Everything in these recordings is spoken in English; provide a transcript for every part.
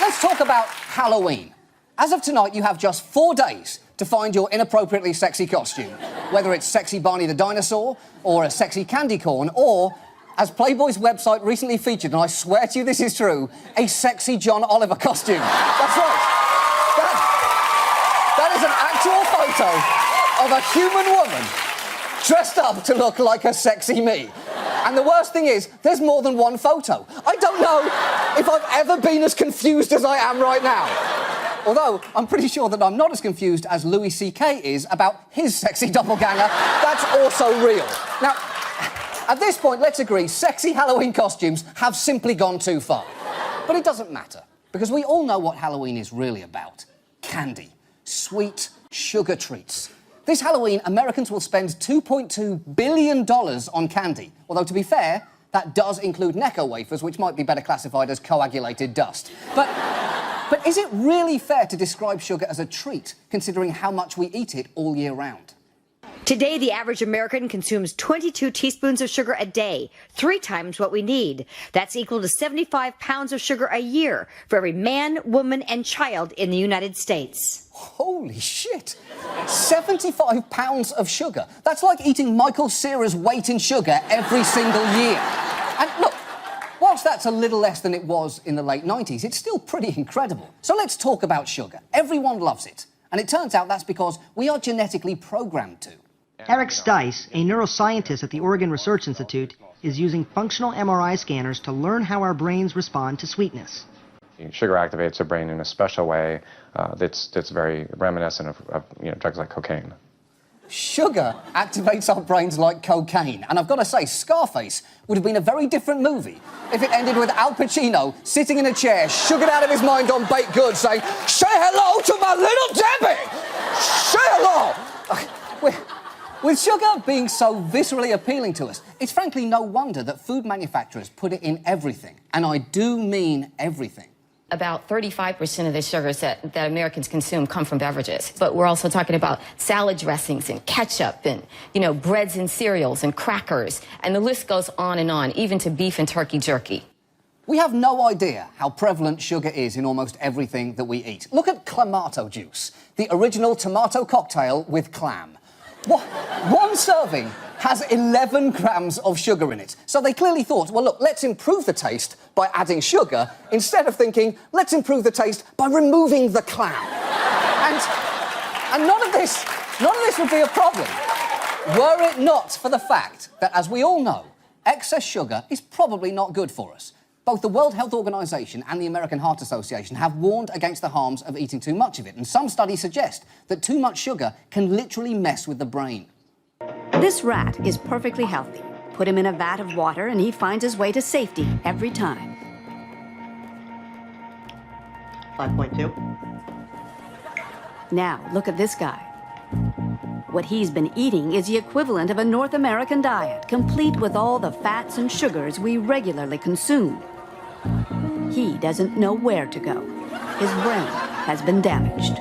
let's talk about Halloween. As of tonight, you have just 4 days to find your inappropriately sexy costume. Whether it's sexy Barney the dinosaur, or a sexy candy corn, or, as Playboy's website recently featured, and I swear to you this is true, a sexy John Oliver costume. That's right. That is an actual photo of a human woman dressed up to look like a sexy me. And the worst thing is, there's more than one photo. I don't know if I've ever been as confused as I am right now. Although, I'm pretty sure that I'm not as confused as Louis C.K. is about his sexy doppelganger. That's also real. Now, at this point, let's agree, sexy Halloween costumes have simply gone too far. But it doesn't matter, because we all know what Halloween is really about. Candy. Sweet sugar treats. This Halloween, Americans will spend $2.2 billion on candy. Although, to be fair, that does include Necco wafers, which might be better classified as coagulated dust. But is it really fair to describe sugar as a treat, considering how much we eat it all year round? Today, the average American consumes 22 teaspoons of sugar a day, 3 times what we need. That's equal to 75 pounds of sugar a year for every man, woman, and child in the United States. Holy shit! 75 pounds of sugar. That's like eating Michael Cera's weight in sugar every single year. And look, whilst that's a little less than it was in the late 90s, it's still pretty incredible. So let's talk about sugar. Everyone loves it. And it turns out that's because we are genetically programmed to. Eric Stice, a neuroscientist at the Oregon Research Institute, is using functional MRI scanners to learn how our brains respond to sweetness. Sugar activates the brain in a special way that's very reminiscent of drugs like cocaine. Sugar activates our brains like cocaine. And I've got to say, Scarface would have been a very different movie if it ended with Al Pacino sitting in a chair, sugared out of his mind on baked goods, saying, "Say hello to my little Debbie! Say hello!" With sugar being so viscerally appealing to us, it's frankly no wonder that food manufacturers put it in everything. And I do mean everything. About 35% of the sugars that Americans consume come from beverages. But we're also talking about salad dressings and ketchup and, breads and cereals and crackers. And the list goes on, even to beef and turkey jerky. We have no idea how prevalent sugar is in almost everything that we eat. Look at Clamato juice, the original tomato cocktail with clam. One serving has 11 grams of sugar in it. So they clearly thought, well, look, let's improve the taste by adding sugar, instead of thinking, let's improve the taste by removing the clam. And none of this would be a problem, were it not for the fact that, as we all know, excess sugar is probably not good for us. Both the World Health Organization and the American Heart Association have warned against the harms of eating too much of it, and some studies suggest that too much sugar can literally mess with the brain. This rat is perfectly healthy. Put him in a vat of water and he finds his way to safety every time. 5.2. Now, look at this guy. What he's been eating is the equivalent of a North American diet, complete with all the fats and sugars we regularly consume. He doesn't know where to go. His brain has been damaged.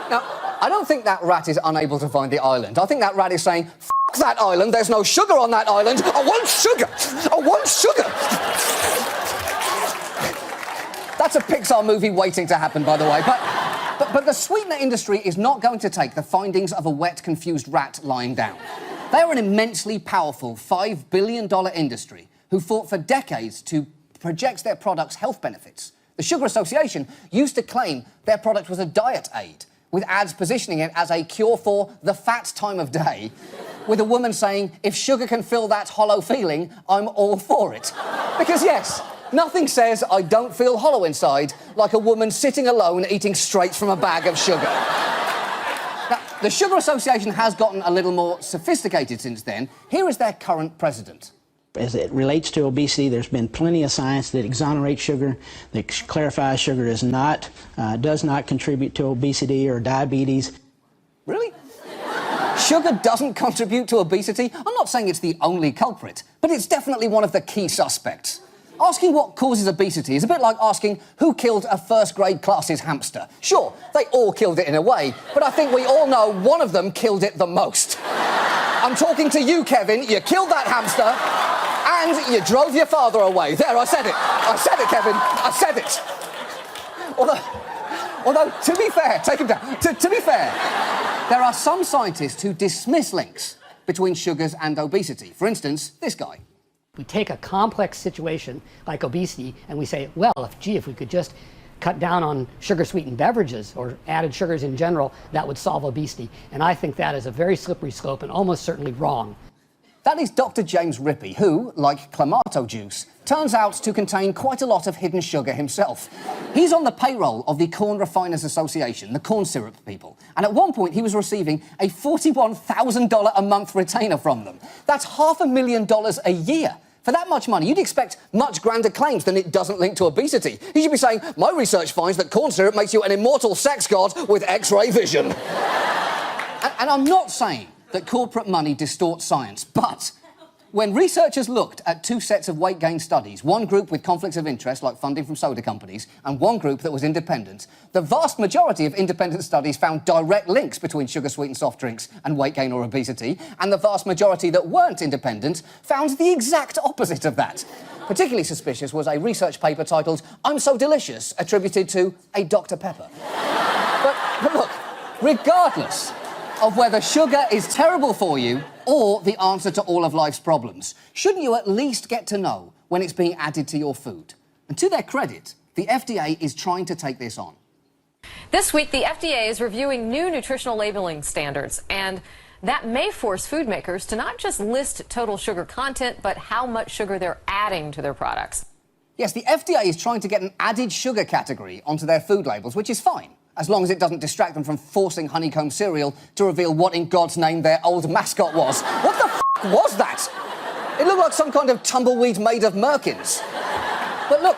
Now, I don't think that rat is unable to find the island. I think that rat is saying, "F*** that island, there's no sugar on that island. I want sugar! I want sugar!" That's a Pixar movie waiting to happen, by the way. But the sweetener industry is not going to take the findings of a wet, confused rat lying down. They are an immensely powerful $5 billion industry who fought for decades to project their products' health benefits. The Sugar Association used to claim their product was a diet aid, with ads positioning it as a cure for the fat time of day, with a woman saying, "If sugar can fill that hollow feeling, I'm all for it." Because yes, nothing says I don't feel hollow inside like a woman sitting alone eating straight from a bag of sugar. Now, the Sugar Association has gotten a little more sophisticated since then. Here is their current president. As it relates to obesity, there's been plenty of science that exonerates sugar, that clarifies sugar does not contribute to obesity or diabetes. Really? Sugar doesn't contribute to obesity? I'm not saying it's the only culprit, but it's definitely one of the key suspects. Asking what causes obesity is a bit like asking who killed a first-grade class's hamster. Sure, they all killed it in a way, but I think we all know one of them killed it the most. I'm talking to you, Kevin. You killed that hamster and you drove your father away. There, I said it. I said it, Kevin. I said it. Although, to be fair, take him down. To be fair, there are some scientists who dismiss links between sugars and obesity. For instance, this guy. We take a complex situation like obesity and we say, well, if we could just cut down on sugar-sweetened beverages or added sugars in general, that would solve obesity. And I think that is a very slippery slope and almost certainly wrong. That is Dr. James Rippey, who, like Clamato juice, turns out to contain quite a lot of hidden sugar himself. He's on the payroll of the Corn Refiners Association, the corn syrup people, and at one point he was receiving a $41,000 a month retainer from them. That's $500,000 a year. For that much money, you'd expect much grander claims than it doesn't link to obesity. He should be saying, my research finds that corn syrup makes you an immortal sex god with X-ray vision. And I'm not saying that corporate money distorts science, but when researchers looked at two sets of weight gain studies, one group with conflicts of interest, like funding from soda companies, and one group that was independent, the vast majority of independent studies found direct links between sugar-sweetened soft drinks and weight gain or obesity, and the vast majority that weren't independent found the exact opposite of that. Particularly suspicious was a research paper titled, "I'm So Delicious," attributed to a Dr. Pepper. But look, regardless of whether sugar is terrible for you or the answer to all of life's problems, shouldn't you at least get to know when it's being added to your food? And to their credit, the FDA is trying to take this on. This week, the FDA is reviewing new nutritional labeling standards, and that may force food makers to not just list total sugar content, but how much sugar they're adding to their products. Yes, the FDA is trying to get an added sugar category onto their food labels, which is fine, as long as it doesn't distract them from forcing honeycomb cereal to reveal what in God's name their old mascot was. What the f*** was that? It looked like some kind of tumbleweed made of merkins. But look,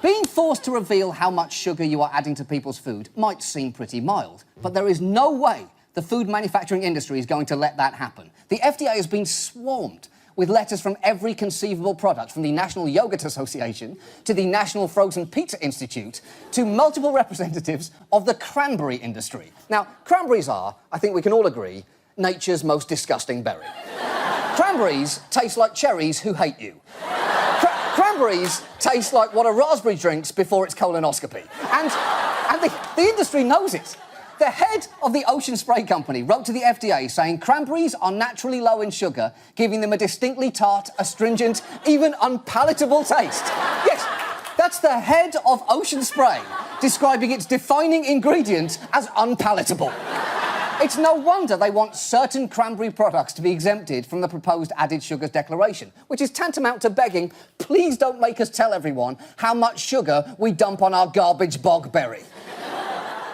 being forced to reveal how much sugar you are adding to people's food might seem pretty mild, but there is no way the food manufacturing industry is going to let that happen. The FDA has been swarmed with letters from every conceivable product, from the National Yogurt Association to the National Frozen Pizza Institute to multiple representatives of the cranberry industry. Now, cranberries are, I think we can all agree, nature's most disgusting berry. Cranberries taste like cherries who hate you. Cranberries taste like what a raspberry drinks before its colonoscopy. And the industry knows it. The head of the Ocean Spray Company wrote to the FDA saying cranberries are naturally low in sugar, giving them a distinctly tart, astringent, even unpalatable taste. Yes, that's the head of Ocean Spray describing its defining ingredient as unpalatable. It's no wonder they want certain cranberry products to be exempted from the proposed added sugars declaration, which is tantamount to begging, please don't make us tell everyone how much sugar we dump on our garbage bog berry.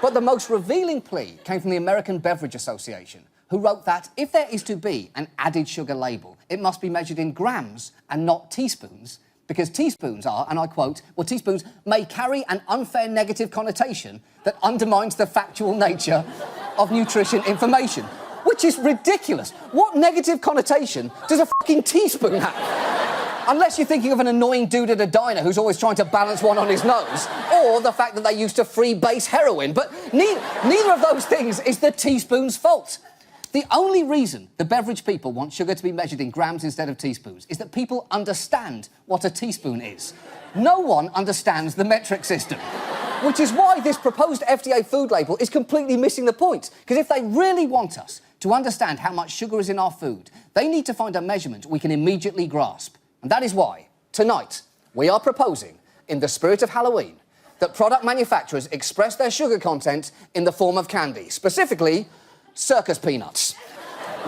But the most revealing plea came from the American Beverage Association, who wrote that if there is to be an added sugar label, it must be measured in grams and not teaspoons, because teaspoons are, and I quote, well, teaspoons may carry an unfair negative connotation that undermines the factual nature of nutrition information, which is ridiculous. What negative connotation does a fucking teaspoon have? Unless you're thinking of an annoying dude at a diner who's always trying to balance one on his nose, or the fact that they used to freebase heroin, but neither of those things is the teaspoon's fault. The only reason the beverage people want sugar to be measured in grams instead of teaspoons is that people understand what a teaspoon is. No one understands the metric system, which is why this proposed FDA food label is completely missing the point, because if they really want us to understand how much sugar is in our food, they need to find a measurement we can immediately grasp. And that is why, tonight, we are proposing, in the spirit of Halloween, that product manufacturers express their sugar content in the form of candy, specifically circus peanuts.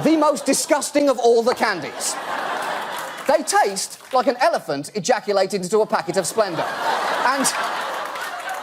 The most disgusting of all the candies. They taste like an elephant ejaculated into a packet of Splenda. And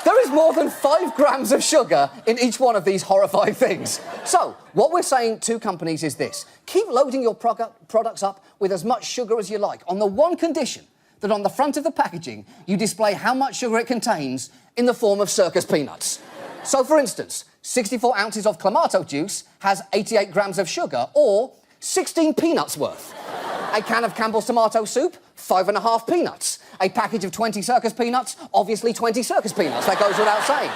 there is more than 5 grams of sugar in each one of these horrifying things. So, what we're saying to companies is this. Keep loading your products up with as much sugar as you like, on the one condition that on the front of the packaging, you display how much sugar it contains in the form of circus peanuts. So, for instance, 64 ounces of Clamato juice has 88 grams of sugar, or 16 peanuts worth. A can of Campbell's tomato soup, 5.5 peanuts. A package of 20 circus peanuts, obviously 20 circus peanuts. That goes without saying.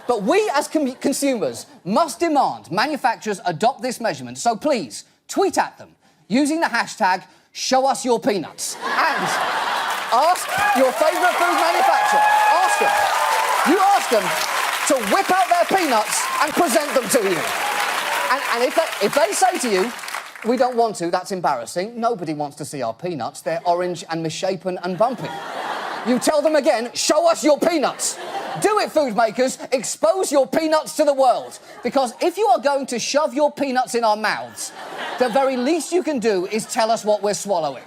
But we, as consumers, must demand manufacturers adopt this measurement. So please, tweet at them. using the hashtag #ShowUsYourPeanuts. And ask your favourite food manufacturer. Ask them. You ask them to whip out their peanuts and present them to you. And if they say to you, we don't want to, that's embarrassing. Nobody wants to see our peanuts. They're orange and misshapen and bumpy. You tell them again, show us your peanuts. Do it, food makers. Expose your peanuts to the world. Because if you are going to shove your peanuts in our mouths, the very least you can do is tell us what we're swallowing.